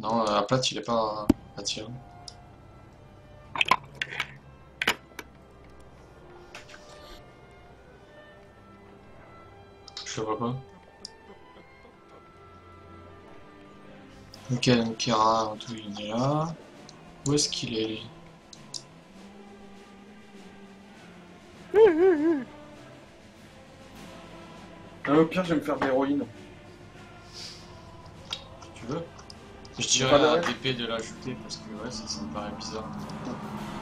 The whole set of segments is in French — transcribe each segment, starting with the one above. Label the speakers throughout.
Speaker 1: Non, à plate, il est pas attirant. Je le vois pas. Ok, donc Kira, tout il est là. Où est-ce qu'il est, lui?
Speaker 2: Au pire, je vais me faire de l'héroïne.
Speaker 1: Tu veux? Je dirais à TP de l'ajouter parce que ouais, ça me paraît bizarre.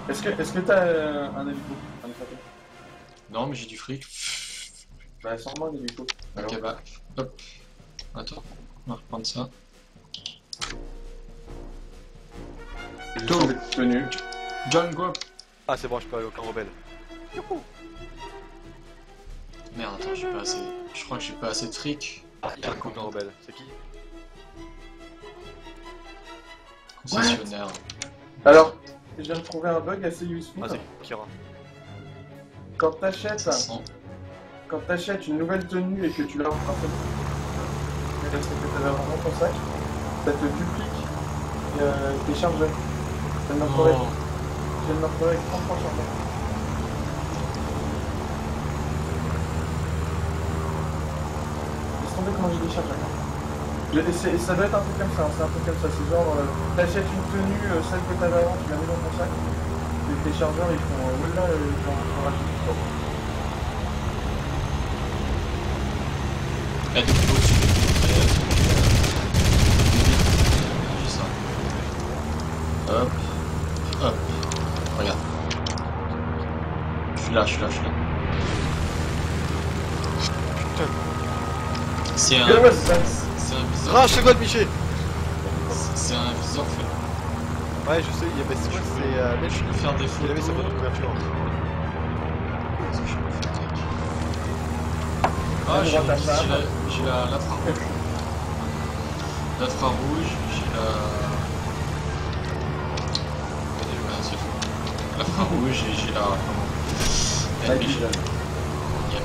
Speaker 2: Est-ce que t'as un hélico?
Speaker 1: Non, mais j'ai du fric.
Speaker 2: Bah, sans-moi un hélico.
Speaker 1: Ok, bah, hop. Attends, on va reprendre ça.
Speaker 2: Tenue.
Speaker 1: John, go!
Speaker 3: Ah, c'est bon, je peux aller au camp rebelle.
Speaker 1: Merde, attends, j'ai pas assez. Je crois que j'ai pas assez de fric.
Speaker 3: Ah, il y a un camp rebelle. C'est qui?
Speaker 1: Concessionnaire.
Speaker 2: Alors, je viens de trouver un bug assez useful.
Speaker 3: Ah, c'est Kira.
Speaker 2: Quand t'achètes une nouvelle tenue et que tu l'as en fait, que t'avais vraiment ton sac, ça te duplique tes chargeurs. Je viens de me retrouver avec 33 chargeurs. Laisse tomber comment j'ai des chargeurs. Ça doit être un truc comme ça, c'est un truc comme ça, c'est genre, t'achètes une tenue, celle que t'avais avant, tu la mets dans ton sac, et tes chargeurs ils font, oula, j'en rajoute du temps.
Speaker 1: Et du coup, tu juste ça. Hop, hop, regarde. Je suis là.
Speaker 3: Putain.
Speaker 1: C'est un viseur.
Speaker 3: Rage, c'est quoi le Miché?
Speaker 1: C'est un viseur fait.
Speaker 3: Ouais, je sais, mais c'est vrai que c'est.
Speaker 1: Je peux faire des
Speaker 3: Il
Speaker 1: photos.
Speaker 3: avait sa bonne couverture.
Speaker 1: Qu'est-ce que je peux faire? Ah, j'ai l'infrarouge. L'infrarouge, j'ai la. C'est faux. L'infrarouge et j'ai la.
Speaker 2: La
Speaker 1: NBG.
Speaker 2: vision.
Speaker 1: Yep.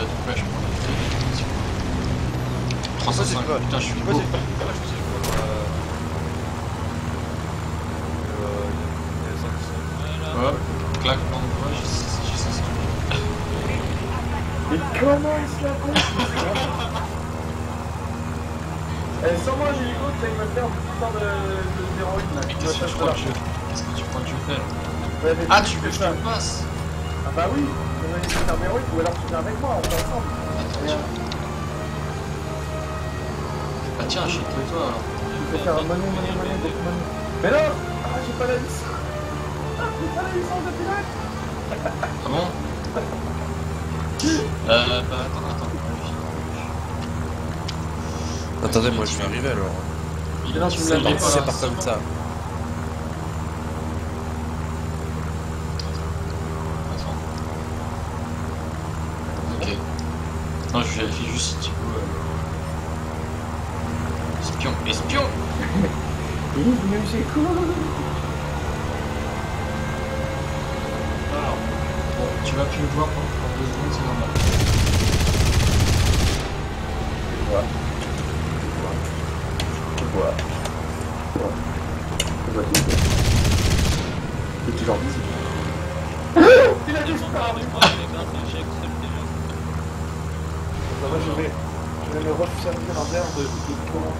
Speaker 1: Donc ouais, je prends la feuille. 305, putain, je suis beau. Hop, clac, l'endroit, j'ai 600
Speaker 2: Mais comment il se la compte? Sans moi, j'ai l'ego que ça me faire putain d'héroïne là.
Speaker 1: Mais qu'est-ce que tu crois que je fais là?
Speaker 2: Ouais,
Speaker 1: Ah, tu veux que je te le passe?
Speaker 2: Ah bah oui, je vais essayer de faire d'héroïne ou alors tu viens avec moi, on fait ensemble.
Speaker 1: Attends, tiens. Ah tiens, achète-le toi alors.
Speaker 2: Je vais faire monnaie, beaucoup monnaie. Mais non! Ah, j'ai pas la licence! Ah, j'ai pas la licence de pilote!
Speaker 1: Ah bon? Bah attends.
Speaker 4: Attendez, moi je vais arriver alors.
Speaker 1: Non, tu me l'as dit
Speaker 4: C'est pas comme ça.
Speaker 1: Attends. Ok. Non, je vérifie juste si tu peux. Espion!
Speaker 2: Mais c'est cool!
Speaker 1: Alors, bon, tu vas plus le voir pendant 2 secondes, c'est normal.
Speaker 2: Je vois. C'est toujours visible. Il a disparu! Ça va, je vais me refaire un verre de courant.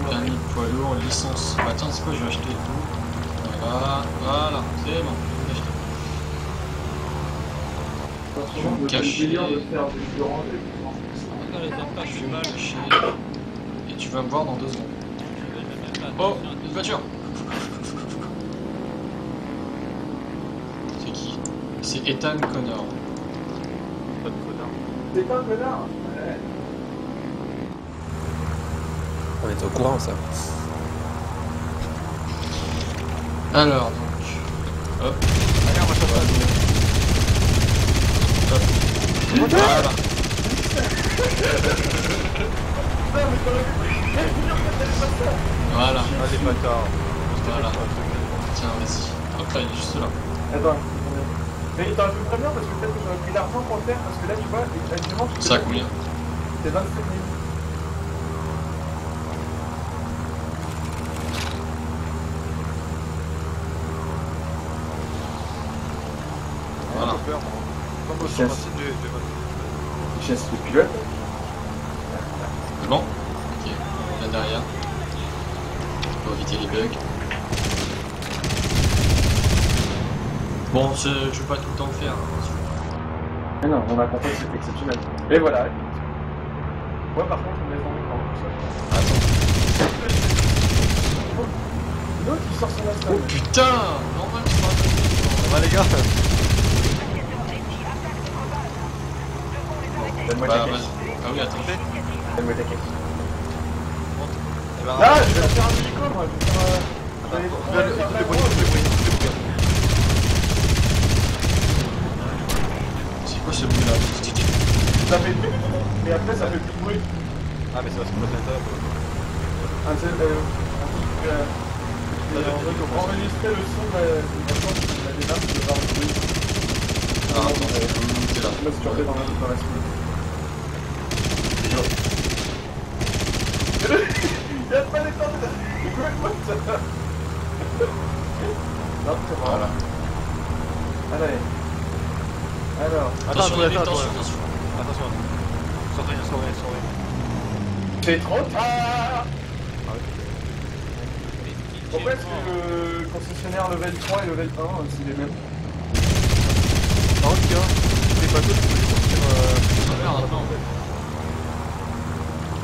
Speaker 1: Permis poids lourd, licence. Attends, c'est quoi, je vais acheter tout. Voilà, c'est bon, je vais acheter. Je vais me cacher. Je vais me cacher. Et tu vas me voir dans 2 secondes. Oh, une voiture. C'est qui? C'est Ethan Connor.
Speaker 3: Pas de connard.
Speaker 2: C'est pas un connard!
Speaker 4: On est au courant ça.
Speaker 1: Alors donc, hop.
Speaker 3: Allez, on va faire
Speaker 1: Hop. Voilà. Voilà.
Speaker 3: Ah, les bâtards.
Speaker 1: Voilà. Tiens, vas-y. Hop là, il est juste là.
Speaker 2: Attends, mais t'aurais pu me prévenir parce que peut-être que j'aurais pris l'argent pour le faire parce que là tu vois, actuellement
Speaker 1: Ça a combien?
Speaker 2: c'est 27 000.
Speaker 3: Camper, moi. Comme au
Speaker 2: Yes.
Speaker 3: site de
Speaker 2: Je chasse le pilote.
Speaker 1: C'est bon? Ok, là derrière. Pour éviter les bugs. Bon, je vais pas tout le temps le faire.
Speaker 2: Mais non, on a compris que c'était exceptionnel. Et voilà. Ouais, par contre, on est dans l'écran.
Speaker 1: Attends.
Speaker 2: L'autre, il sort son
Speaker 1: Oh
Speaker 2: Aston.
Speaker 1: putain! Normal, tu vas
Speaker 3: Ça va les gars?
Speaker 2: Donne-moi
Speaker 1: Bah,
Speaker 2: ta
Speaker 1: vas-y.
Speaker 2: caisse.
Speaker 1: Ah oui, attends.
Speaker 2: Donne-moi ta caisse.
Speaker 3: Eh ben,
Speaker 2: Là, je vais faire un hélico, moi. Je vais faire.
Speaker 3: écoute les bruits, écoute les bruits.
Speaker 1: C'est quoi ce bruit là?
Speaker 2: Ça fait. Et après, ça fait plus de bruit.
Speaker 3: Ah, mais ça va se passer ça.
Speaker 2: Un truc. Enregistrer le son de la démarche de voir le bruit.
Speaker 1: Ah, attends, t'es là.
Speaker 2: Là, si tu refais dans la suite. Il y a pas les temps de. Écoute-moi ça. Non, c'est bon.
Speaker 1: Voilà.
Speaker 2: Allez. Alors.
Speaker 1: Attention,
Speaker 3: attends,
Speaker 1: attention.
Speaker 3: Attention. Sors rien.
Speaker 2: C'est trop tard.
Speaker 3: Ah ouais.
Speaker 2: Pourquoi est-ce que le concessionnaire level 3 et level 1, c'est les mêmes?
Speaker 3: Par contre, tiens, les bateaux, tu peux les sortir.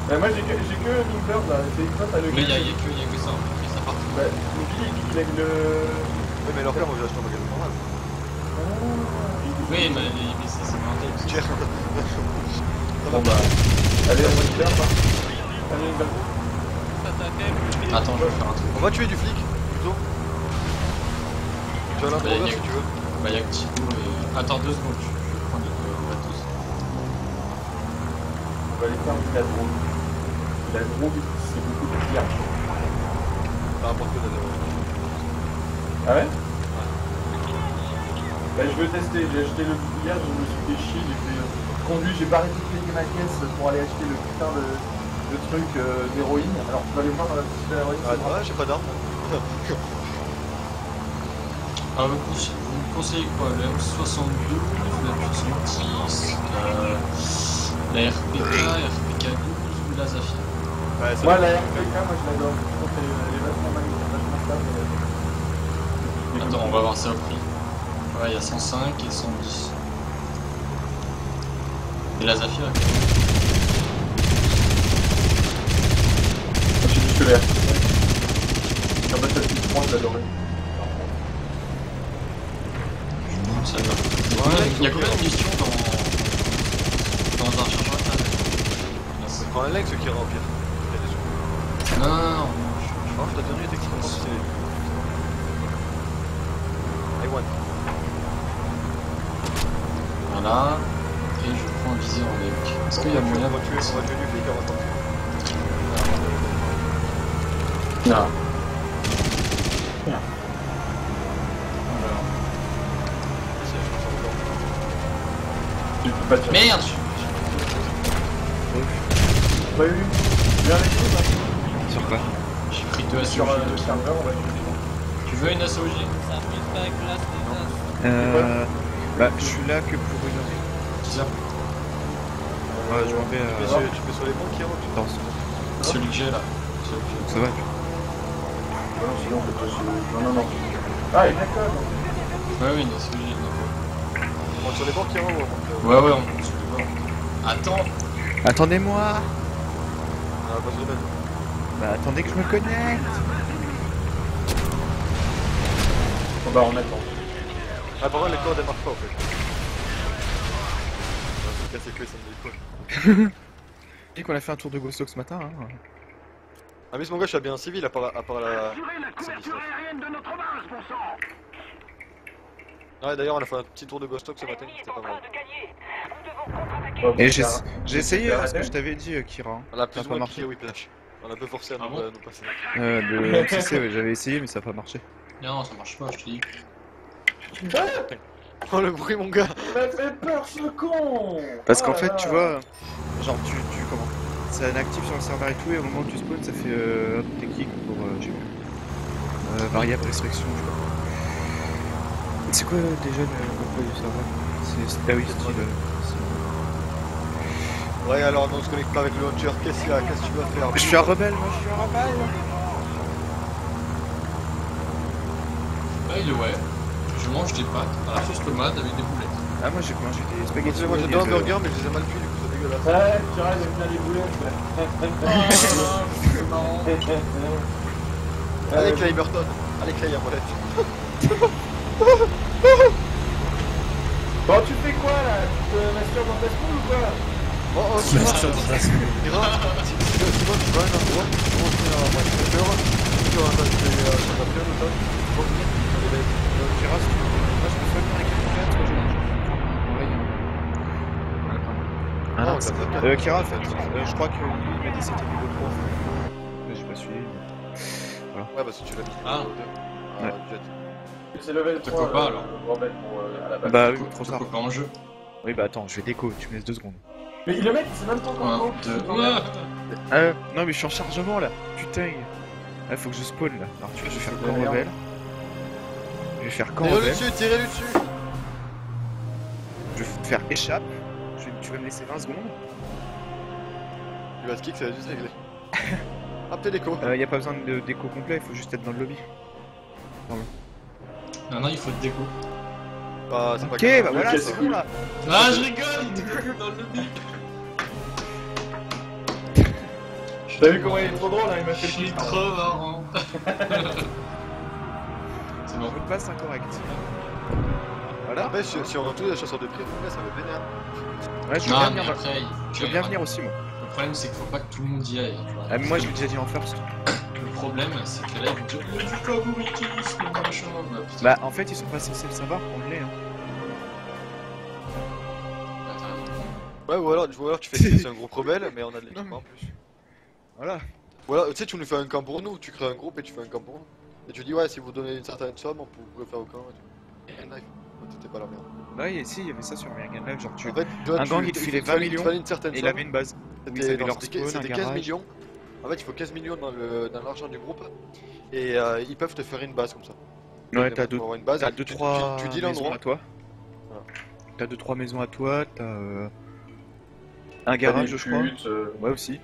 Speaker 2: Moi j'ai que Mingbird là, c'est toi t'as le.
Speaker 1: Mais il y a que ça. Et ça part.
Speaker 2: Bah, Mickey il a le.
Speaker 3: Oui, mais leur père, on veut acheter un magasin normal.
Speaker 1: Oui, mais c'est blindé.
Speaker 3: Cher.
Speaker 2: Bon bah. Allez, on va le faire, hein. Allez, une balle.
Speaker 1: Attends, je vais faire un truc.
Speaker 3: On va tuer du flic, plutôt. Tu vas l'introduire si tu veux.
Speaker 1: Bah, y'a que Tito et. Attends 2 secondes, je vais prendre les matos.
Speaker 2: On va aller faire de la drogue. La drogue, c'est beaucoup de pire.
Speaker 3: Par rapport que d'ailleurs.
Speaker 2: Ah ouais? Bah, je veux tester, j'ai acheté le billard, je me suis fait chier, j'ai fait conduit, j'ai pas arrêté de payer ma caisse pour aller acheter le putain de truc d'héroïne. Alors tu vas aller voir dans la petite héroïne.
Speaker 3: Ah, ouais, j'ai pas d'arme.
Speaker 1: Ah, vous me conseillez quoi? Le M72, le M70, la RPK, RPK 12 ou la Zafir?
Speaker 3: Ouais, ça
Speaker 2: Moi
Speaker 3: va.
Speaker 2: la RPK, moi je l'adore. Je trouve qu'elle est vachement magnifique, vachement stable.
Speaker 1: Attends, on va voir ça au prix. Ouais, il y a 105 et 110. Et la Zafir,
Speaker 2: Moi j'ai juste que la RPK. En fait, la petite pointe, j'adorais.
Speaker 1: ça va. Ouais, il y a combien de missions dans un chargeur internet?
Speaker 3: Prends un Lex qui ira au pire.
Speaker 1: Non,
Speaker 3: Je t'ai donné techniquement stylé. I want.
Speaker 1: voilà. Et je prends un viseur avec. Est-ce qu'il y a moyen
Speaker 3: On va tuer du flic avant de
Speaker 2: Non. Tu peux pas tirer.
Speaker 1: Merde!
Speaker 2: Ouais, oui. Viens avec nous, hein.
Speaker 4: Sur quoi?
Speaker 1: J'ai pris 2
Speaker 2: Sur
Speaker 1: SOG.
Speaker 2: le serveur, on va tuer.
Speaker 1: Tu veux une SOG?
Speaker 4: Bah, je suis là que pour une heure.
Speaker 1: 10 heures.
Speaker 4: Ouais, je m'en vais
Speaker 3: Tu peux sur les bons qui rentrent.
Speaker 4: dans ce...
Speaker 1: Celui que j'ai là. Celui que j'ai.
Speaker 4: Ça va?
Speaker 2: Non, sinon, on peut pas se... Non. Ah, il est d'accord.
Speaker 1: Ouais, oui, une SOG.
Speaker 3: On rentre sur les bancs qui rentrent ou on rentre
Speaker 1: Ouais, on monte sur les bords. Attends!
Speaker 4: Attendez-moi!
Speaker 3: Ah, pas sur le bed.
Speaker 4: Bah, attendez que je me connecte!
Speaker 2: On va en attendre.
Speaker 3: Ah, par contre, les cordes elles marchent pas en fait. On va se casser les couilles, ça me dit quoi.
Speaker 4: Je dis qu'on a fait un tour de Ghostock ce matin, hein.
Speaker 3: Ah, mais mon gars, je suis bien civil à part la. Ouais, d'ailleurs, on a fait un petit tour de Ghost Talk ce matin, c'était pas mal.
Speaker 4: Et j'ai essayé ce que je t'avais dit, Kira.
Speaker 3: On a plus
Speaker 4: Ça
Speaker 3: ou
Speaker 4: a
Speaker 3: moins
Speaker 4: pas marché.
Speaker 3: piqué Whiplash. On a un peu forcé à
Speaker 1: Ah bon
Speaker 3: nous passer.
Speaker 4: De MCC, ouais, j'avais essayé, mais ça a pas marché.
Speaker 1: Non, ça marche pas, je te dis.
Speaker 3: Oh, le bruit, mon gars!
Speaker 2: Il m'a fait peur, ce con!
Speaker 4: Parce qu'en
Speaker 2: Oh
Speaker 4: fait,
Speaker 2: là
Speaker 4: tu
Speaker 2: là.
Speaker 4: vois, genre, comment? C'est inactif sur le serveur et tout, et au moment où tu spawns, ça fait des kicks pour, je sais plus, variable restriction, tu vois.
Speaker 3: C'est quoi déjà le quoi du serveur? Ah oui, style.
Speaker 5: Ouais, alors non, on se connecte pas avec le launcher. Qu'est-ce qu'il y a? Qu'est-ce que tu vas faire?
Speaker 3: Je suis un rebelle, moi je suis un rebelle.
Speaker 1: Ouais, je mange des pâtes à la sauce tomate avec des boulettes.
Speaker 3: Ah, moi j'ai mangé des spaghettis.
Speaker 5: Moi j'ai deux hamburgers, mais je les ai mal cuits, du coup c'est dégueulasse.
Speaker 2: Ouais, tu vois, j'aime bien les boulettes.
Speaker 5: Allez, Clay Burton. Allez, Clay à molette.
Speaker 2: Bon, tu fais quoi là? Tu te masturbes dans ta school ou quoi?
Speaker 5: Oh, oh, tu vas Simon, tu vas à un endroit, tu vas rentrer dans la voiture, tu vas t'appeler un automne, tu vas venir,
Speaker 3: Gérard, si tu veux. Moi je peux soit venir avec un frère, soit je mange.
Speaker 5: non, t'as pas de
Speaker 3: Kira, en fait, je crois qu'il m'a dit c'était niveau 3. Mais j'ai pas suivi.
Speaker 5: Ouais, parce que tu l'as mis
Speaker 1: Ah.
Speaker 5: Ouais.
Speaker 2: C'est level
Speaker 1: Te
Speaker 2: 3,
Speaker 1: copa, alors.
Speaker 2: Robert, pour à la base.
Speaker 3: Bah oui, trop
Speaker 1: Trop
Speaker 3: tard.
Speaker 1: pas en jeu.
Speaker 3: Oui, bah attends, je vais déco, tu me laisses 2 secondes.
Speaker 2: Mais le mec, c'est même pas encore
Speaker 1: 1,
Speaker 2: gros.
Speaker 1: 2,
Speaker 3: Non, mais je suis en chargement là, putain. Là, faut que je spawn là. Alors, tu vois, je vais faire camp
Speaker 2: Merde.
Speaker 3: rebelle. Je vais faire camp
Speaker 5: Tirez-le
Speaker 3: rebelle.
Speaker 5: dessus, tirez-le dessus.
Speaker 3: Je vais te faire échappe. Tu vas me laisser 20 secondes.
Speaker 5: Il va te kick, ça va juste régler. Hop, t'es déco.
Speaker 3: Y a pas besoin de déco complet, il faut juste être dans le lobby.
Speaker 1: Non, il faut de déco.
Speaker 5: Bah, c'est pas
Speaker 3: Ok,
Speaker 5: grave.
Speaker 3: bah voilà,
Speaker 2: Ok,
Speaker 3: c'est
Speaker 2: c'est
Speaker 3: bon
Speaker 2: cool.
Speaker 3: là.
Speaker 1: Ah, je rigole, il était dans le lobby.
Speaker 2: T'as vu comment il est trop drôle, hein, il m'a
Speaker 1: Je
Speaker 2: fait
Speaker 1: suis
Speaker 2: le clip.
Speaker 1: trop marrant. C'est bon.
Speaker 3: Le mot de passe incorrect. Voilà.
Speaker 5: Après, si on retrouve les chasseurs de primes, ça va vénère.
Speaker 3: Ouais, je veux
Speaker 1: Non,
Speaker 3: bien
Speaker 1: mais
Speaker 3: venir.
Speaker 1: après,
Speaker 3: Je veux bien venir aussi, moi.
Speaker 1: Le problème, c'est qu'il faut pas que tout le monde y aille. Tu vois.
Speaker 3: Ah, mais moi, je l'ai déjà dit en first.
Speaker 1: Le problème, c'est que là, ils vont dire il y a du favoritisme, machin. Putain.
Speaker 3: Bah, en fait, ils sont pas censés le savoir qu'on l'est. Hein.
Speaker 5: Ouais, ou alors tu fais c'est un groupe rebelle, mais on a de l'équipement en plus.
Speaker 3: Voilà.
Speaker 5: Ou alors, tu sais, tu nous fais un camp pour nous, tu crées un groupe et tu fais un camp pour nous. Et tu dis, ouais, si vous donnez une certaine somme, on pourrait faire au camp et tout. Et knife, t'étais pas la merde.
Speaker 3: Bah, si, il y avait ça sur American Life. Genre, tu.
Speaker 5: En fait, tu vois,
Speaker 3: Un gang, il te filait 20 millions,
Speaker 5: Il fallait une certaine
Speaker 3: Et il
Speaker 5: somme.
Speaker 3: avait une base. Où ils
Speaker 5: C'était
Speaker 3: avaient
Speaker 5: non,
Speaker 3: leur
Speaker 5: c'était
Speaker 3: spawn, un
Speaker 5: c'était 15
Speaker 3: garage.
Speaker 5: millions. En fait, il faut 15 millions dans l'argent du groupe. Et ils peuvent te faire une base comme ça.
Speaker 3: Ouais,
Speaker 5: Pour
Speaker 3: t'as
Speaker 5: avoir une base.
Speaker 3: T'as
Speaker 5: et tu
Speaker 3: 2-3
Speaker 5: dis
Speaker 3: maisons
Speaker 5: l'endroit.
Speaker 3: à toi.
Speaker 5: Voilà.
Speaker 3: T'as 2-3 maisons à toi, t'as un
Speaker 2: T'as
Speaker 3: garage,
Speaker 2: des
Speaker 3: je crois.
Speaker 2: putes,
Speaker 3: Ouais, aussi.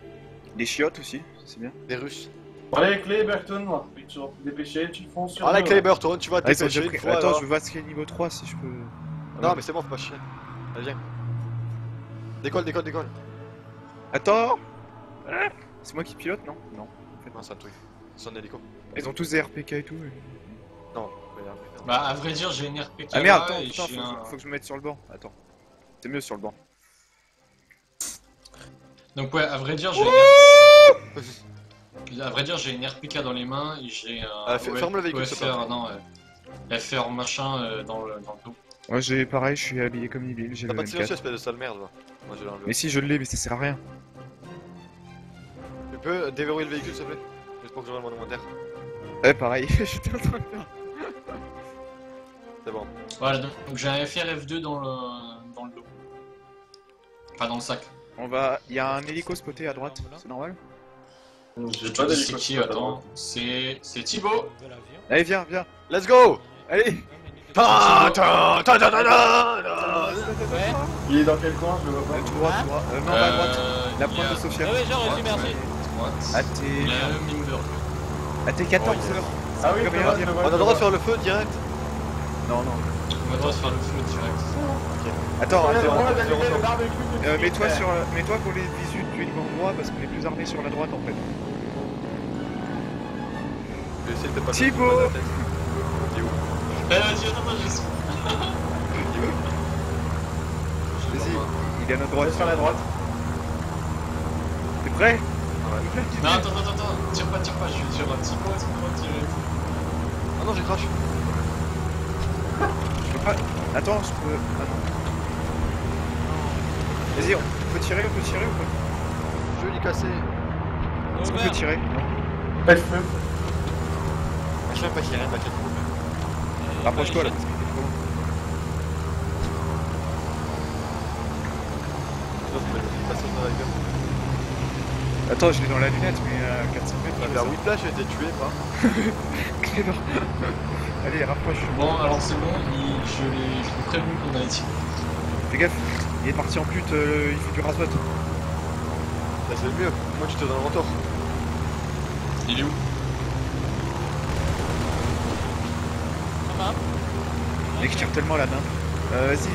Speaker 3: Des chiottes aussi, c'est bien.
Speaker 5: Des Russes.
Speaker 2: Bon, allez, Clay Burton, moi. Vite, toujours dépêché, tu fonces sur.
Speaker 5: Ah, la
Speaker 2: nous,
Speaker 5: Clay
Speaker 2: là.
Speaker 5: Burton, tu vas te
Speaker 3: Ah, ils ont déjà
Speaker 5: dépêcher
Speaker 3: pris.
Speaker 5: une fois.
Speaker 3: Attends,
Speaker 5: alors.
Speaker 3: je veux vasquer niveau 3 si je peux.
Speaker 5: Non, mais c'est bon, faut pas chier. Allez, viens. Décolle.
Speaker 3: Attends Ah, c'est moi qui pilote, non? Non.
Speaker 5: Non, c'est un truc. C'est un hélico.
Speaker 3: Ils ont tous des RPK et tout.
Speaker 5: Non, mais
Speaker 1: Bah, à vrai dire, j'ai une RPK.
Speaker 3: Ah merde,
Speaker 1: là,
Speaker 3: attends,
Speaker 1: et
Speaker 3: putain,
Speaker 1: j'ai
Speaker 3: faut que je me mette sur le banc. Attends. C'est mieux sur le banc.
Speaker 1: Donc, ouais, à vrai dire, j'ai. À vrai dire, j'ai une RPK dans les mains et j'ai un.
Speaker 5: Ah, ferme le véhicule, s'il te plaît.
Speaker 1: FR, non, FR machin dans le dos.
Speaker 3: Moi j'ai pareil, je suis habillé comme une bille, j'ai
Speaker 5: T'as
Speaker 3: le
Speaker 5: pas de silencieux,
Speaker 3: M4.
Speaker 5: espèce de sale merde, va. Moi j'ai l'enlevé.
Speaker 3: Mais si je l'ai, mais ça sert à rien.
Speaker 5: Tu peux déverrouiller le véhicule, s'il te plaît? Juste pour que j'aurai mon inventaire.
Speaker 3: Ouais, pareil, j'étais en train de faire.
Speaker 5: C'est bon.
Speaker 1: Voilà, donc j'ai un FR F2 dans le dos. Enfin, dans le sac.
Speaker 3: On va. Il y a un hélico spoté à droite, c'est normal?
Speaker 2: J'ai
Speaker 1: Je
Speaker 2: pas
Speaker 1: te dis c'est
Speaker 2: d'hélicoptère.
Speaker 1: qui, attends. C'est Thibaut.
Speaker 3: Allez, viens.
Speaker 5: Let's go!
Speaker 3: Allez!
Speaker 2: Il est dans quel coin? Je le vois pas.
Speaker 3: Tout droit. Non, à droite. La pointe de Sofia.
Speaker 6: Ouais, genre, reçu, merci.
Speaker 1: Droite.
Speaker 3: À
Speaker 1: Il y
Speaker 3: tes.
Speaker 1: a un Minberg.
Speaker 3: À tes 14h.
Speaker 2: Ah oui,
Speaker 3: Comme
Speaker 2: je
Speaker 3: il
Speaker 2: vois,
Speaker 3: va
Speaker 2: je
Speaker 3: dire.
Speaker 2: le vois.
Speaker 5: On a le droit de faire le feu direct.
Speaker 3: Non.
Speaker 1: On va devoir se faire le feu direct.
Speaker 3: Attends,
Speaker 2: On a le
Speaker 3: attends.
Speaker 2: droit d'allumer le barbecue tout de suite.
Speaker 3: Mets-toi pour les visus du banc droit parce qu'on est plus armés sur la droite en fait.
Speaker 5: Je vais essayer de pas.
Speaker 3: Thibaut!
Speaker 5: T'es où?
Speaker 1: Eh, vas-y, attends, je suis.
Speaker 3: Vas-y, il est à notre droite.
Speaker 2: Reste sur la droite.
Speaker 3: T'es prêt?
Speaker 1: Non, attends, tire pas, je vais dire un petit peu, est-ce qu'on va tirer?
Speaker 5: Ah non, j'ai crash.
Speaker 3: Je peux pas. Attends, je peux. Ah non. Vas-y, on peut tirer ou pas?
Speaker 5: Je vais lui casser.
Speaker 3: Est-ce qu'on peut tirer? Non.
Speaker 2: Pas de feu.
Speaker 5: Je vais pas tirer, t'inquiète.
Speaker 3: Rapproche-toi là. Attends, je l'ai dans la lunette, mais à 400 mètres.
Speaker 5: La vers Whiplash a été tué, pas.
Speaker 3: Clément. Allez, rapproche.
Speaker 1: Bon, alors c'est bon, je l'ai prévenu qu'on allait tirer.
Speaker 3: Fais gaffe, il est parti en pute, il fait du rasvat.
Speaker 5: Bah, c'est le mieux. Moi, tu te donnes un retour.
Speaker 1: Il est où?
Speaker 3: Mec, je tire tellement la main. Vas-y.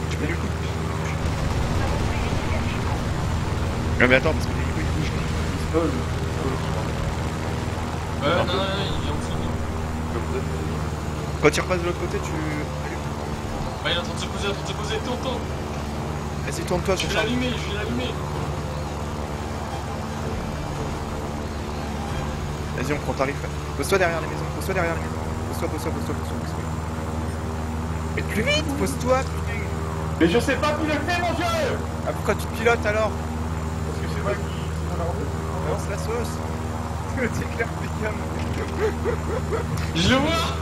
Speaker 3: Tu mets du coup. Non, mais attends, parce que l'hélico il bouge.
Speaker 1: Non, il est en dessous de nous.
Speaker 3: Quand il repasse de l'autre côté, tu.
Speaker 1: Ouais, il est en train de se poser, tourne.
Speaker 3: Vas-y, tourne-toi
Speaker 1: Je
Speaker 3: sur
Speaker 1: vais
Speaker 3: ça.
Speaker 1: l'allumer.
Speaker 3: Vas-y, on prend tarif. Pose-toi derrière les maisons. Pose-toi. Mais plus vite, pose-toi, putain.
Speaker 2: Mais je sais pas piloter, mon dieu!
Speaker 3: Ah, pourquoi tu te pilotes alors?
Speaker 2: Parce que c'est moi qui.
Speaker 3: Lance la sauce. C'est clair, putain.
Speaker 1: Je le vois.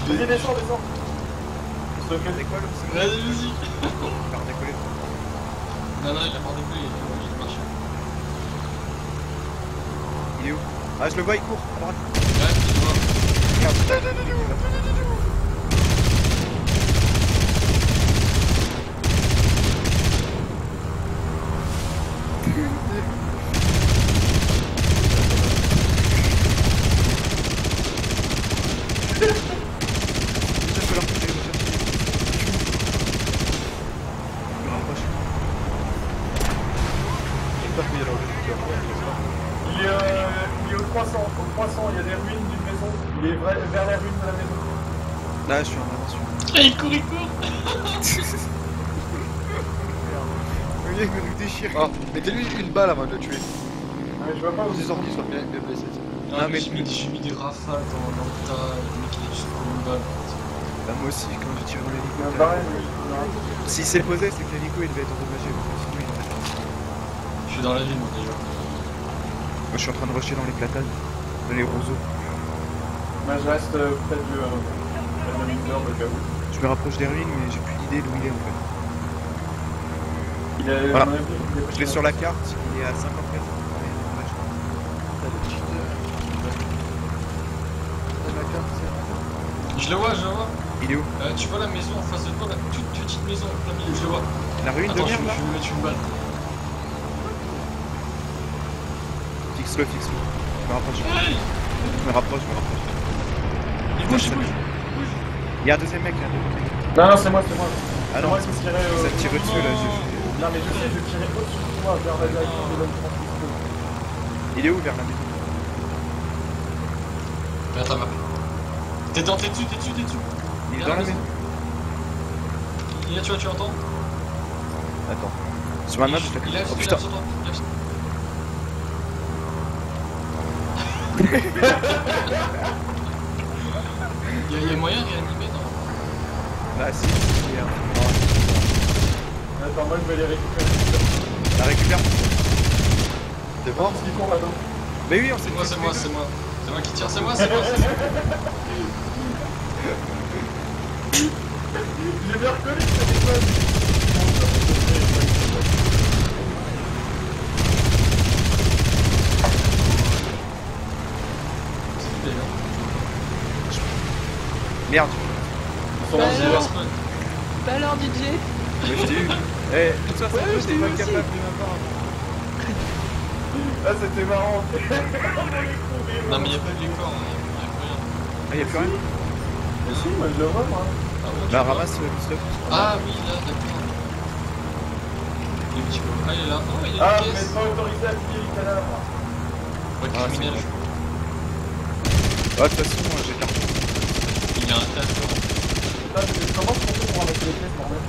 Speaker 2: Vas-y, descends.
Speaker 3: On décolle, c'est
Speaker 1: Vas-y.
Speaker 3: faire décoller.
Speaker 1: Non, il a pas décollé, il marche.
Speaker 3: Il est où? Ah, je le vois, il court, à droite.
Speaker 1: Ouais, tu vois.
Speaker 3: Je peux leur couper, je rapproche.
Speaker 5: J'espère qu'il y a là où
Speaker 2: Il est au 300, il y a des ruines d'une maison. Il est vers les ruines de la maison.
Speaker 3: Là, je suis en avance.
Speaker 1: Il court.
Speaker 3: Le mec va nous déchirer.
Speaker 5: Ah, mettez-lui une balle avant de le tuer.
Speaker 2: Mais je vois pas où
Speaker 5: Aux ordres qu'ils soient bien blessés.
Speaker 1: Non, mais j'ai mis des rafales dans le tas, le mec il est juste pour une balle.
Speaker 3: Bah, moi aussi, quand j'ai tiré l'hélico.
Speaker 2: Pareil,
Speaker 3: Si c'est posé, c'est que l'hélico il devait être endommagé. Sinon, il aurait pas.
Speaker 1: Je suis dans la ville, moi déjà.
Speaker 3: Moi, je suis en train de rusher dans les platanes, dans les roseaux.
Speaker 2: Moi je reste près de la mineur au cas où.
Speaker 3: Je me rapproche des ruines, mais j'ai plus d'idée d'où il est en fait.
Speaker 2: Il est,
Speaker 3: Voilà.
Speaker 2: à mon avis,
Speaker 3: Je l'ai sur la carte, il est à 50 mètres.
Speaker 1: Je le vois.
Speaker 3: Il est où?
Speaker 1: Tu vois la maison en face de toi, la toute petite maison en plein milieu, je le vois.
Speaker 3: La ruine de
Speaker 1: Attends, je
Speaker 3: merde là?
Speaker 1: vais lui mettre une balle.
Speaker 3: Fixe-le. Je me rapproche.
Speaker 1: Il bouge.
Speaker 3: Il y a un deuxième mec là.
Speaker 2: Non, c'est moi.
Speaker 3: Ah non,
Speaker 2: moi qui tirais.
Speaker 3: vous êtes tiré dessus là. j'ai-
Speaker 2: Non, mais je sais, je tirais au-dessus de toi vers la direction de l'homme transmission.
Speaker 3: Il est où vers la maison?
Speaker 1: Regarde ta map. T'es dessus.
Speaker 3: Il est dans la maison.
Speaker 1: Il est là, tu entends?
Speaker 3: Attends. Sur ma map, je
Speaker 1: Il est là,
Speaker 3: Oh
Speaker 1: il est
Speaker 3: putain.
Speaker 1: là, sur toi. Il y a moyen de réanimer, non?
Speaker 3: Là, si, il y a un.
Speaker 2: Attends, moi je vais les récupérer.
Speaker 3: La récupère.
Speaker 5: T'es mort?
Speaker 2: Qui court là-dedans?
Speaker 3: Mais oui, on s'est
Speaker 1: C'est moi. C'est moi qui tire, c'est moi.
Speaker 2: J'ai bien reconnu que c'était toi.
Speaker 3: Merde.
Speaker 2: Son
Speaker 6: Bah,
Speaker 2: ancien.
Speaker 6: alors. Bah alors DJ.
Speaker 3: Mais je t'ai eu. Eh, tout ça,
Speaker 6: Ouais,
Speaker 3: c'est
Speaker 6: je
Speaker 3: t'es
Speaker 6: t'ai
Speaker 3: pas
Speaker 6: eu aussi.
Speaker 3: capable de m'avoir.
Speaker 2: Ah, c'était marrant.
Speaker 1: Non, mais il n'y a pas de décor,
Speaker 3: Ah, y'a plus rien?
Speaker 2: Mais si, moi je le vois, moi.
Speaker 3: Bah, ramasse le stuff.
Speaker 1: Ah oui, là, d'accord. Les petits pots. Ah, il est là. Oh, il est
Speaker 2: Ah,
Speaker 1: une
Speaker 2: mais
Speaker 1: caisse.
Speaker 2: pas autorisé à piller les cadavres.
Speaker 1: Ouais,
Speaker 3: Ah,
Speaker 1: criminel.
Speaker 3: Ah, de toute façon, j'ai carton.
Speaker 1: Il y a un tas de gens.
Speaker 2: Putain, comment je fais pour ramasser les pièces, bordel?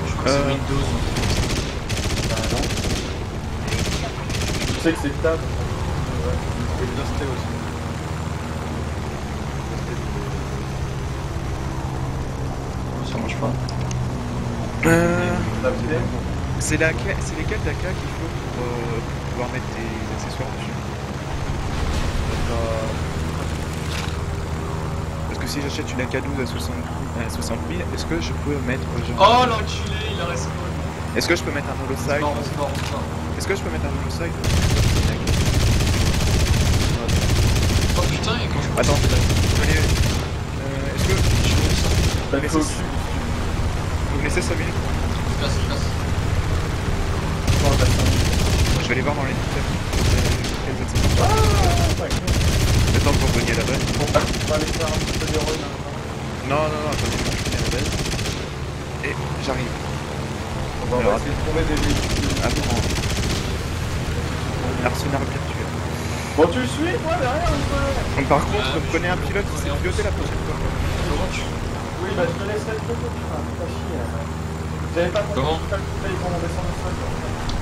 Speaker 1: Je crois que c'est Windows.
Speaker 2: Bah non. Je sais que c'est Tab.
Speaker 5: Windows T aussi.
Speaker 1: Ça marche pas.
Speaker 2: Tab CD.
Speaker 3: C'est lesquels d'AK qu'il faut pour pouvoir mettre des accessoires dessus? que si j'achète une AK-12 à 60 000, est-ce que je peux mettre genre...
Speaker 1: Oh l'enculé, il a respawn.
Speaker 3: Est-ce que je peux mettre un holoside?
Speaker 1: Non, c'est mort, c'est mort.
Speaker 3: Est-ce que je peux mettre un holoside?
Speaker 1: Oh putain, et quand je pense
Speaker 3: Attends,
Speaker 1: que
Speaker 3: je vais aller... est-ce que...
Speaker 2: T'as
Speaker 3: Mais
Speaker 2: fait au
Speaker 3: c'est-
Speaker 2: cul.
Speaker 3: Vous me laissez 5 minutes?
Speaker 1: je casse, je casse.
Speaker 2: Non, t'as 5 minutes.
Speaker 3: Je vais aller voir dans les items.
Speaker 2: Ah, pas cool.
Speaker 3: Le temps que vous reveniez à la base.
Speaker 2: Bon, on va aller faire un petit peu de run.
Speaker 3: Non, attendez, je reviens à la base. Et j'arrive.
Speaker 2: On va essayer de trouver des véhicules.
Speaker 3: Attends. Arsenal virtuel.
Speaker 2: Bon, tu le suis, toi, derrière, un peu.
Speaker 3: Donc, par contre, je connais un pilote qui sait piloter la prochaine fois.
Speaker 1: Comment tu...
Speaker 2: Oui, bah, je te laisserai le photo, putain, t'as chier. J'avais pas compris
Speaker 1: Comment
Speaker 2: qu'il fallait que tu on descend le sol.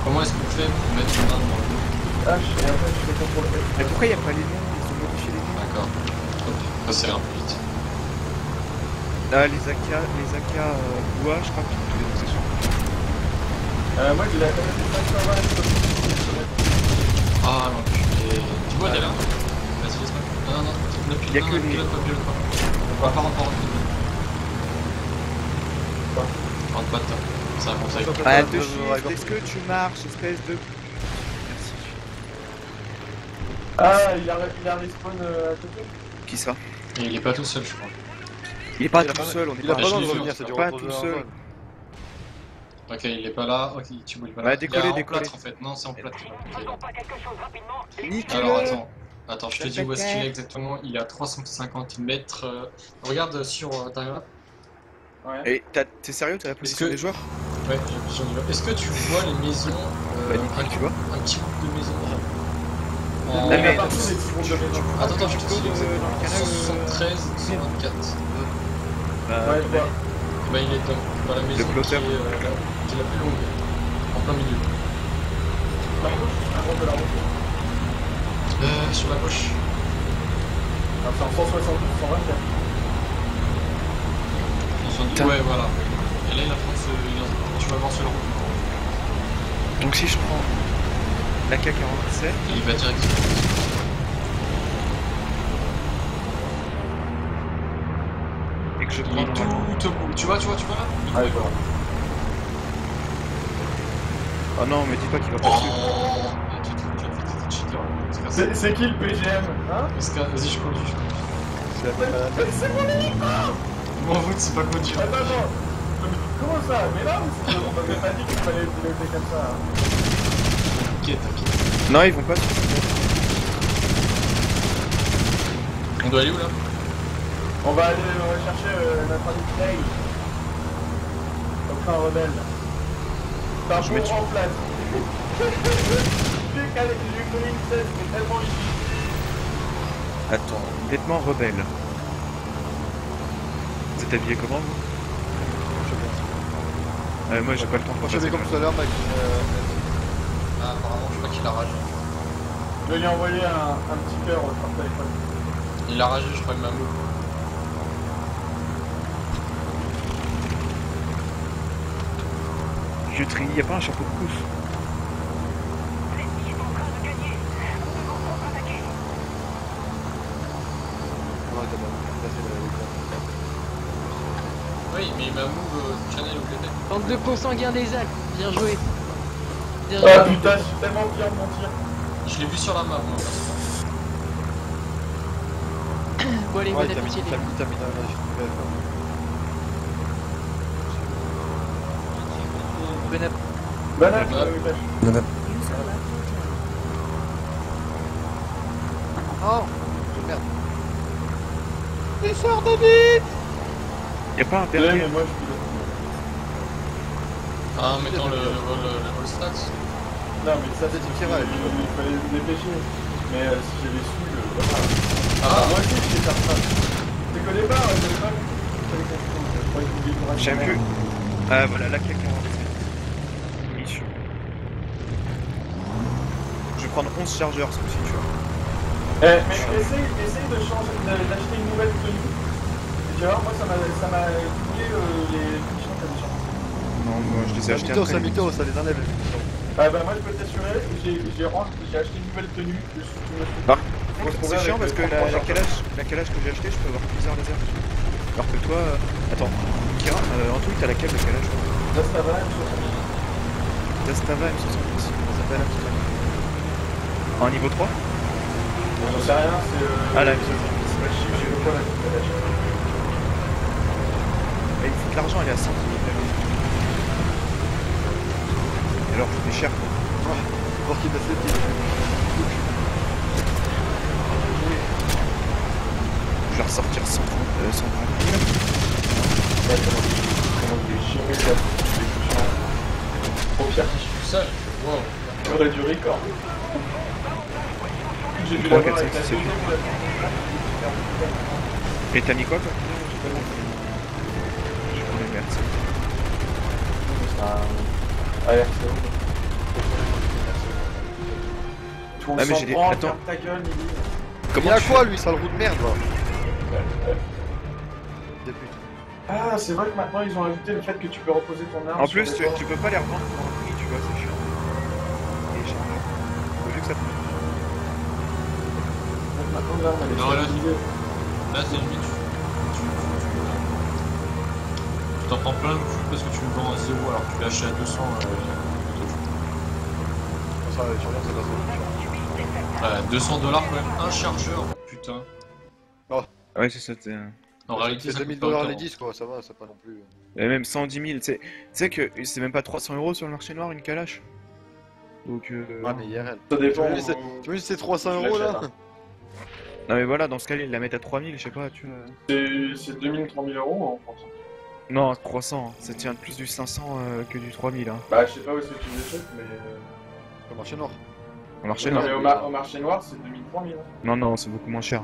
Speaker 1: Comment est-ce qu'on fait pour mettre une main dans le dos?
Speaker 2: H, et après, je fais contrôle F.
Speaker 3: Mais pourquoi il n'y a pas les noms? Ils ont modifié les noms.
Speaker 1: D'accord. Ok, ça c'est un peu vite.
Speaker 3: Ah, les AK bois, je crois qu'ils ont tous les noms, c'est sûr.
Speaker 2: Moi, j'ai la canette de 520,
Speaker 1: Ah l'enculé. Tu vois, t'es là? Vas-y, laisse-moi. Non,
Speaker 3: Il y a que les-
Speaker 1: On va pas rentrer. Rentre pas de temps. C'est un conseil.
Speaker 3: Ah, de shift, est-ce que tu marches, espèce de... Merci.
Speaker 2: Ah, il a respawn à côté.
Speaker 3: Qui ça?
Speaker 1: Et il est pas tout seul, je crois.
Speaker 3: Il est pas
Speaker 5: Il a
Speaker 3: tout
Speaker 5: pas-
Speaker 3: seul, on est
Speaker 5: Il a
Speaker 3: pas...
Speaker 5: pas le droit
Speaker 1: je
Speaker 5: de
Speaker 1: l'ai vu,
Speaker 5: revenir,
Speaker 1: en
Speaker 5: c'est
Speaker 1: tout
Speaker 5: du
Speaker 3: cas.
Speaker 5: reposer
Speaker 3: Pas tout
Speaker 5: en
Speaker 3: seul.
Speaker 5: zone.
Speaker 1: Ok, il est pas là. Ok, tu bouges pas
Speaker 3: Bah,
Speaker 1: là.
Speaker 3: décollez,
Speaker 1: Il est en
Speaker 3: décollez.
Speaker 1: plâtre en fait. Non, c'est en plâtre. Ok, là.
Speaker 3: Nique-le.
Speaker 1: Alors attends, je te dis où est-ce qu'il est exactement. Il est à 350 mètres. Regarde sur ta map.
Speaker 2: Ouais.
Speaker 3: Et t'es sérieux, t'as la position
Speaker 1: que-
Speaker 3: des joueurs?
Speaker 1: Ouais, j'ai l'impression d'y voir. Est-ce que tu vois les maisons
Speaker 3: Bah nickel, tu vois.
Speaker 1: un petit groupe de maisons
Speaker 2: Il y a
Speaker 3: mais-
Speaker 2: partout des petits groupes de maisons.
Speaker 1: Attends, je te dis
Speaker 3: dans le canal,
Speaker 1: 173, 124.
Speaker 3: Bah,
Speaker 2: Ouais, je vois.
Speaker 1: Bah il est dans la maison qui est,
Speaker 3: plotter.
Speaker 1: qui est la plus longue, en plein milieu.
Speaker 2: La gauche, à droite de la route.
Speaker 1: Sur la gauche.
Speaker 2: Ah, c'est en 172, 124.
Speaker 3: Putain.
Speaker 1: Ouais, voilà. Et là il est en train de se... Tu vas voir sur la route.
Speaker 3: donc si je prends la K47,
Speaker 1: Et il va direct.
Speaker 3: et que je
Speaker 1: Il
Speaker 3: prends
Speaker 1: est tout au bout. Tu vois là?
Speaker 2: Ah, je vois.
Speaker 3: Oh non, mais dis pas qu'il va pas suivre.
Speaker 2: C'est qui le PGM? Hein?
Speaker 1: Vas-y, je conduis.
Speaker 5: C'est la même malade.
Speaker 2: C'est mon hélico!
Speaker 1: Bon, en fait, c'est pas conduire.
Speaker 2: Attends. Non, mais comment ça? Mais là, on m'avait pas dit qu'il fallait piloter comme ça. Hein.
Speaker 1: T'inquiète.
Speaker 3: Non, ils vont pas suivre.
Speaker 1: On doit aller où là?
Speaker 2: On va chercher notre ami Clay. Au train rebelle. C'est un
Speaker 3: Je
Speaker 2: bon
Speaker 3: mets dessus.
Speaker 2: remplace. J'ai collé une 16, mais tellement utile.
Speaker 3: Attends, vêtements rebelles. Vous êtes habillé comment vous? Moi j'ai pas le temps de
Speaker 5: Moi je fais
Speaker 3: passer.
Speaker 5: comme tout à l'heure, mec.
Speaker 1: Ah, apparemment, je crois qu'il a ragé.
Speaker 2: Je vais lui envoyer un petit cœur par téléphone.
Speaker 1: Il a ragé, je crois, même move.
Speaker 3: Je trie, y'a pas un chapeau de course?
Speaker 5: Ouais, t'as pas passé
Speaker 1: Oui, mais il m'a move channel au côté.
Speaker 6: Bande de consanguins des Alpes, bien joué. Bien
Speaker 2: Ah
Speaker 6: joué.
Speaker 2: putain, je suis tellement fier de mon tir.
Speaker 1: Je l'ai vu sur la map, moi.
Speaker 6: Bon allez,
Speaker 5: Ouais,
Speaker 6: bon
Speaker 5: t'as mis
Speaker 6: appétit les gars.
Speaker 5: dans la
Speaker 6: Bon appétit.
Speaker 2: Bon app,
Speaker 1: Ouais.
Speaker 6: Oh merde.
Speaker 3: Y'a pas un
Speaker 2: Ouais,
Speaker 3: berger?
Speaker 2: mais moi je pilote.
Speaker 1: Ah, mettons le all stats.
Speaker 2: Non, mais ça c'est
Speaker 5: du
Speaker 2: du
Speaker 5: tirage.
Speaker 2: il fallait se dépêcher. Mais si j'avais su, voilà.
Speaker 1: Ah,
Speaker 2: Moi aussi je sais faire ça. Tu connais pas, j'avais pas vu. Fallait qu'on se je croyais que vous vouliez pour
Speaker 3: J'aime plus. Ah voilà, la K47. Mission. Je vais prendre 11 chargeurs ce coup-ci, tu vois.
Speaker 2: Mais essaye de changer, d'acheter une nouvelle tenue. Et tu vois, moi ça m'a doublé les missions que j'avais changées.
Speaker 3: Non, moi je les ai achetés
Speaker 5: mytho, c'est un
Speaker 3: après.
Speaker 5: mytho, ça les enlève les missions.
Speaker 2: Ah bah moi je peux t'assurer, j'ai acheté une nouvelle tenue, je me suis Faut se trouver
Speaker 4: C'est chiant
Speaker 2: avec
Speaker 4: parce que
Speaker 2: le
Speaker 4: la
Speaker 2: prochain.
Speaker 4: calage que j'ai acheté, je peux avoir plusieurs lasers dessus. Alors que toi, attends, Kira, en tout, t'as laquelle la calage?
Speaker 2: Là, ça va, M70.
Speaker 4: L'Astava M70, ça s'appelle M70. En niveau 3?
Speaker 2: J'en sais rien, c'est.
Speaker 4: Ah, la M70.
Speaker 2: C'est pas chiffre, j'ai le poids là qui peut lâcher.
Speaker 4: Mais il faut que l'argent elle est à 110 000 alors que c'était cher quoi.
Speaker 5: Voir qu'il baisse les pieds.
Speaker 4: Je vais ressortir 130 000.
Speaker 2: Ouais, comment il est chimé là. Trop fier.
Speaker 1: Ça, wow.
Speaker 2: J'aurais du record. J'ai dû
Speaker 4: 3,
Speaker 2: l'avoir
Speaker 4: 4,
Speaker 2: avec
Speaker 4: 5,
Speaker 2: la
Speaker 4: 6, 7,
Speaker 2: deuxième ou la troisième.
Speaker 4: Et t'as mis quoi toi? Je prends les merdes.
Speaker 2: Allez, c'est bon.
Speaker 4: Ah, mais j'ai des- attends.
Speaker 2: Ferme ta gueule, Lily.
Speaker 5: Il a quoi lui, sale roue de merde va? Des putes.
Speaker 2: Ah, c'est vrai que maintenant ils ont ajouté le fait que tu peux reposer ton arme.
Speaker 4: En
Speaker 2: sur
Speaker 4: plus,
Speaker 2: les
Speaker 4: tu
Speaker 2: bords.
Speaker 4: peux pas les revendre pour un prix, tu vois, c'est chiant. Et cher. Faut juste que ça te
Speaker 2: Donc maintenant l'arme elle est
Speaker 1: Non, là,
Speaker 2: stabilisée.
Speaker 1: Là, c'est limite, tu t'en prends plein le cul parce que tu le vends à 0 alors que tu l'as acheté à 200.
Speaker 5: Ça, tu regardes, c'est pas ça.
Speaker 1: 200 $ quand même, un chargeur, putain.
Speaker 4: Ouais, c'est ça, t'es.
Speaker 1: En réalité,
Speaker 5: C'est
Speaker 1: ça
Speaker 5: 2000
Speaker 1: coûte pas
Speaker 5: $
Speaker 1: autant.
Speaker 5: les 10 quoi, ça va, c'est pas non plus.
Speaker 4: Et même 110 000, tu sais que c'est même pas 300 € sur le marché noir une calache. Donc
Speaker 5: Ouais, mais IRL.
Speaker 2: Ça dépend.
Speaker 5: Tu me dis c'est 300 € là?
Speaker 4: Non mais voilà, dans ce cas-là, ils la mettent à 3000, je sais pas, tu vois.
Speaker 2: C'est 2000, 3000 euros en France.
Speaker 4: Non, 300, ça tient plus du 500 que du 3000 hein.
Speaker 2: Bah, je sais pas où est-ce que tu les achètes, mais.
Speaker 5: Le marché noir.
Speaker 4: Au marché
Speaker 2: Non,
Speaker 4: noir.
Speaker 2: mais au marché noir, c'est 2000, 3000.
Speaker 4: Non, non, c'est beaucoup moins cher.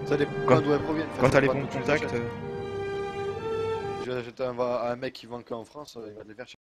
Speaker 5: Ça dépend
Speaker 4: Quand-
Speaker 5: d'où elles proviennent.
Speaker 4: Quand t'as les
Speaker 5: Ça
Speaker 4: bons
Speaker 5: dépend d'où tu
Speaker 4: contacts,
Speaker 5: achètes. Je vais acheter un mec qui vend qu'en France, il va te les faire cher.